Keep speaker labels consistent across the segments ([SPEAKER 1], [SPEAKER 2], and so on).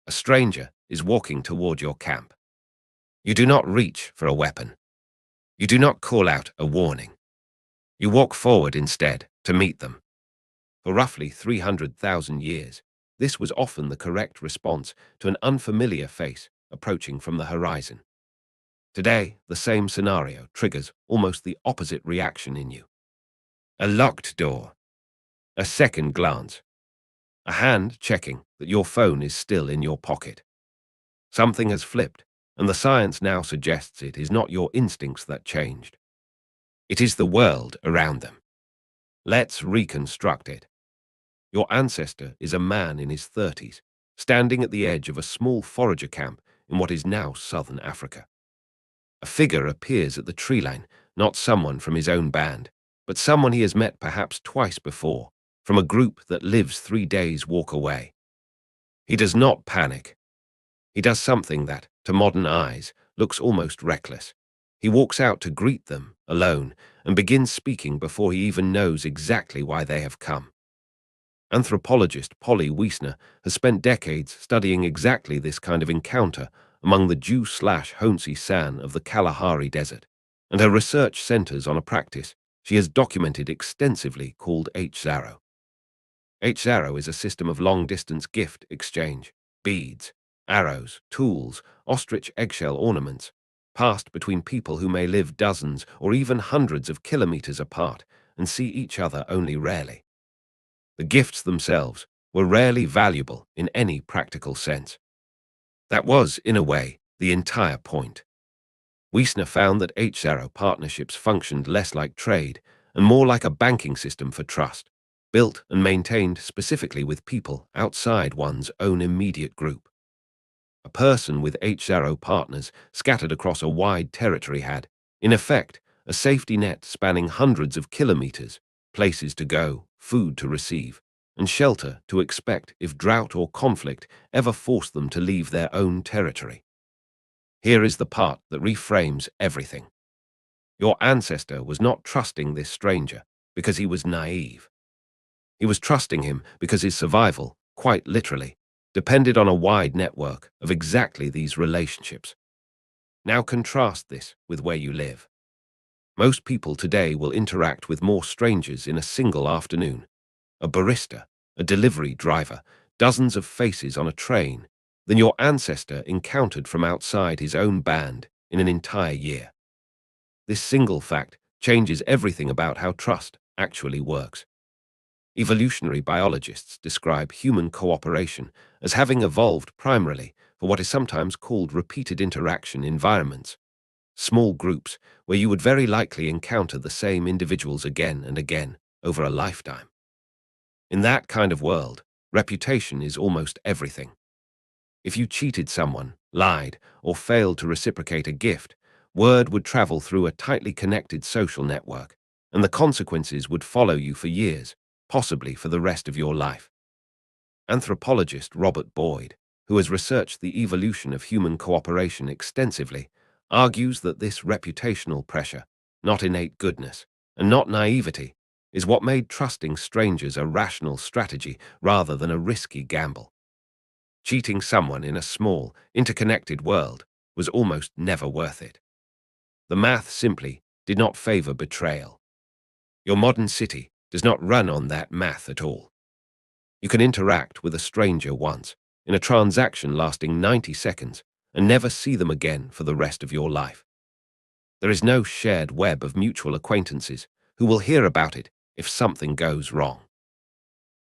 [SPEAKER 1] A stranger is walking toward your camp. You do not reach for a weapon. You do not call out a warning. You walk forward instead to meet them. For roughly 300,000 years, this was often the correct response to an unfamiliar face approaching from the horizon. Today, the same scenario triggers almost the opposite reaction in you. A locked door, a second glance, a hand checking that your phone is still in your pocket. Something has flipped, and the science now suggests it is not your instincts that changed. It is the world around them. Let's reconstruct it. Your ancestor is a man in his 30s, standing at the edge of a small forager camp in what is now southern Africa. A figure appears at the tree line, not someone from his own band, but someone he has met perhaps twice before, from a group that lives 3 days' walk away. He does not panic. He does something that, to modern eyes, looks almost reckless. He walks out to greet them, alone, and begins speaking before he even knows exactly why they have come. Anthropologist Polly Wiesner has spent decades studying exactly this kind of encounter among the Jew/Honsi San of the Kalahari Desert, and her research centers on a practice she has documented extensively called H-Zaro. H-Zaro is a system of long-distance gift exchange, beads, arrows, tools, ostrich eggshell ornaments, passed between people who may live dozens or even hundreds of kilometers apart and see each other only rarely. The gifts themselves were rarely valuable in any practical sense. That was, in a way, the entire point. Wiesner found that H-Zaro partnerships functioned less like trade and more like a banking system for trust, built and maintained specifically with people outside one's own immediate group. A person with H-Zaro partners scattered across a wide territory had, in effect, a safety net spanning hundreds of kilometers, places to go, food to receive, and shelter to expect if drought or conflict ever forced them to leave their own territory. Here is the part that reframes everything. Your ancestor was not trusting this stranger because he was naive. He was trusting him because his survival, quite literally, depended on a wide network of exactly these relationships. Now contrast this with where you live. Most people today will interact with more strangers in a single afternoon. A barista, a delivery driver, dozens of faces on a train, than your ancestor encountered from outside his own band in an entire year. This single fact changes everything about how trust actually works. Evolutionary biologists describe human cooperation as having evolved primarily for what is sometimes called repeated interaction environments, small groups where you would very likely encounter the same individuals again and again over a lifetime. In that kind of world, reputation is almost everything. If you cheated someone, lied, or failed to reciprocate a gift, word would travel through a tightly connected social network, and the consequences would follow you for years, possibly for the rest of your life. Anthropologist Robert Boyd, who has researched the evolution of human cooperation extensively, argues that this reputational pressure, not innate goodness, and not naivety, is what made trusting strangers a rational strategy rather than a risky gamble. Cheating someone in a small, interconnected world was almost never worth it. The math simply did not favor betrayal. Your modern city does not run on that math at all. You can interact with a stranger once, in a transaction lasting 90 seconds, and never see them again for the rest of your life. There is no shared web of mutual acquaintances who will hear about it if something goes wrong.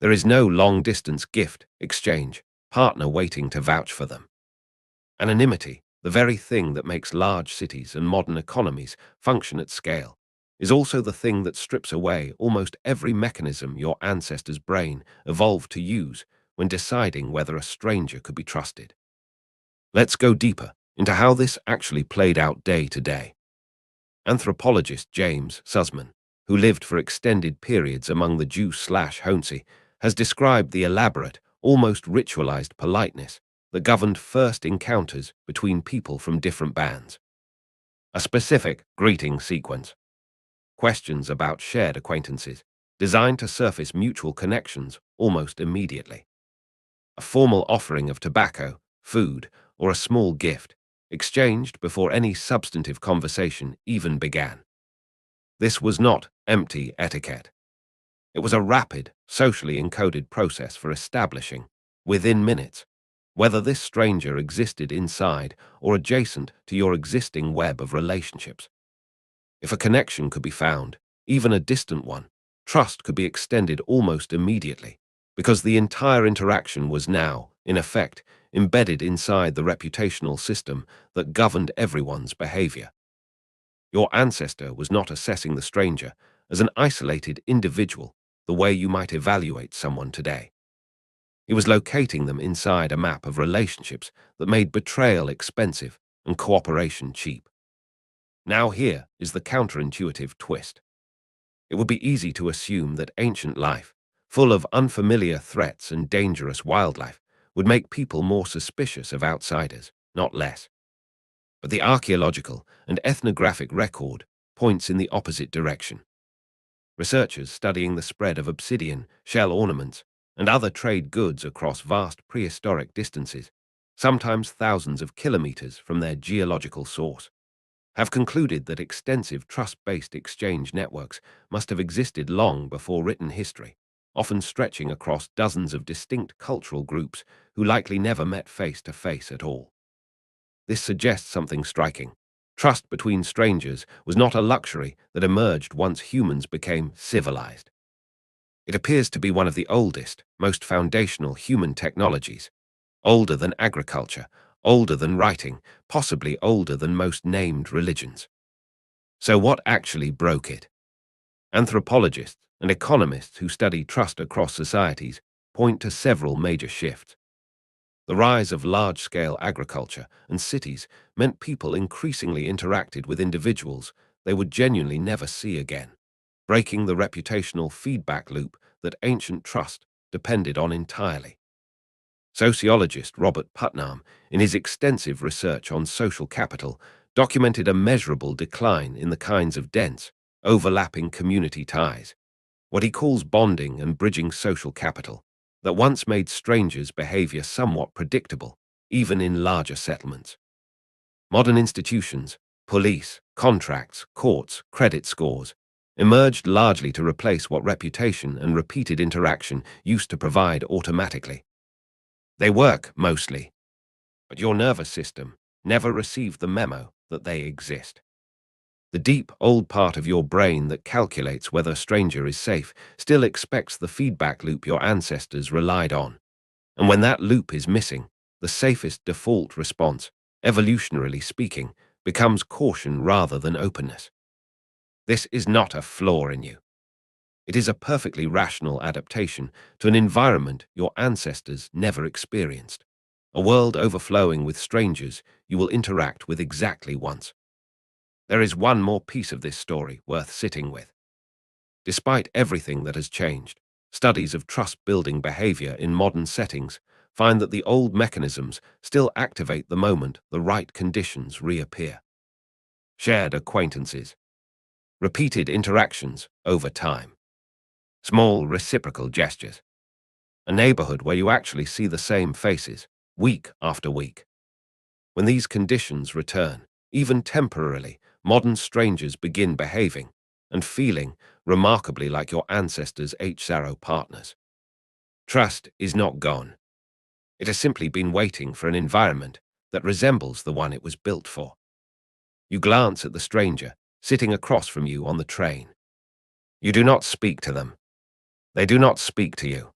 [SPEAKER 1] There is no long-distance gift exchange, partner waiting to vouch for them. Anonymity, the very thing that makes large cities and modern economies function at scale, is also the thing that strips away almost every mechanism your ancestors' brain evolved to use when deciding whether a stranger could be trusted. Let's go deeper into how this actually played out day to day. Anthropologist James Sussman, who lived for extended periods among the Jew/Honsi, has described the elaborate, almost ritualized politeness that governed first encounters between people from different bands. A specific greeting sequence. Questions about shared acquaintances, designed to surface mutual connections almost immediately. A formal offering of tobacco, food, or a small gift, exchanged before any substantive conversation even began. This was not empty etiquette. It was a rapid, socially encoded process for establishing, within minutes, whether this stranger existed inside or adjacent to your existing web of relationships. If a connection could be found, even a distant one, trust could be extended almost immediately, because the entire interaction was now, in effect, embedded inside the reputational system that governed everyone's behavior. Your ancestor was not assessing the stranger as an isolated individual the way you might evaluate someone today. He was locating them inside a map of relationships that made betrayal expensive and cooperation cheap. Now here is the counterintuitive twist. It would be easy to assume that ancient life, full of unfamiliar threats and dangerous wildlife, would make people more suspicious of outsiders, not less. But the archaeological and ethnographic record points in the opposite direction. Researchers studying the spread of obsidian, shell ornaments, and other trade goods across vast prehistoric distances, sometimes thousands of kilometers from their geological source, have concluded that extensive trust-based exchange networks must have existed long before written history, often stretching across dozens of distinct cultural groups who likely never met face to face at all. This suggests something striking. Trust between strangers was not a luxury that emerged once humans became civilized. It appears to be one of the oldest, most foundational human technologies, older than agriculture, older than writing, possibly older than most named religions. So what actually broke it? Anthropologists and economists who study trust across societies point to several major shifts. The rise of large-scale agriculture and cities meant people increasingly interacted with individuals they would genuinely never see again, breaking the reputational feedback loop that ancient trust depended on entirely. Sociologist Robert Putnam, in his extensive research on social capital, documented a measurable decline in the kinds of dense, overlapping community ties, what he calls bonding and bridging social capital, that once made strangers' behavior somewhat predictable, even in larger settlements. Modern institutions, police, contracts, courts, credit scores, emerged largely to replace what reputation and repeated interaction used to provide automatically. They work, mostly, but your nervous system never received the memo that they exist. The deep, old part of your brain that calculates whether a stranger is safe still expects the feedback loop your ancestors relied on. And when that loop is missing, the safest default response, evolutionarily speaking, becomes caution rather than openness. This is not a flaw in you. It is a perfectly rational adaptation to an environment your ancestors never experienced, a world overflowing with strangers you will interact with exactly once. There is one more piece of this story worth sitting with. Despite everything that has changed, studies of trust-building behavior in modern settings find that the old mechanisms still activate the moment the right conditions reappear. Shared acquaintances, repeated interactions over time, small reciprocal gestures, a neighborhood where you actually see the same faces, week after week. When these conditions return, even temporarily, modern strangers begin behaving and feeling remarkably like your ancestors' H0 partners. Trust is not gone. It has simply been waiting for an environment that resembles the one it was built for. You glance at the stranger sitting across from you on the train. You do not speak to them. They do not speak to you.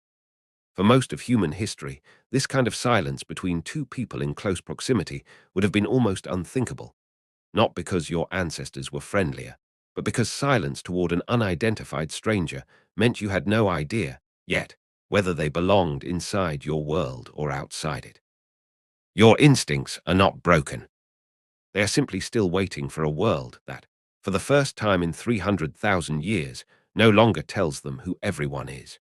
[SPEAKER 1] For most of human history, this kind of silence between two people in close proximity would have been almost unthinkable, not because your ancestors were friendlier, but because silence toward an unidentified stranger meant you had no idea, yet, whether they belonged inside your world or outside it. Your instincts are not broken. They are simply still waiting for a world that, for the first time in 300,000 years, no longer tells them who everyone is.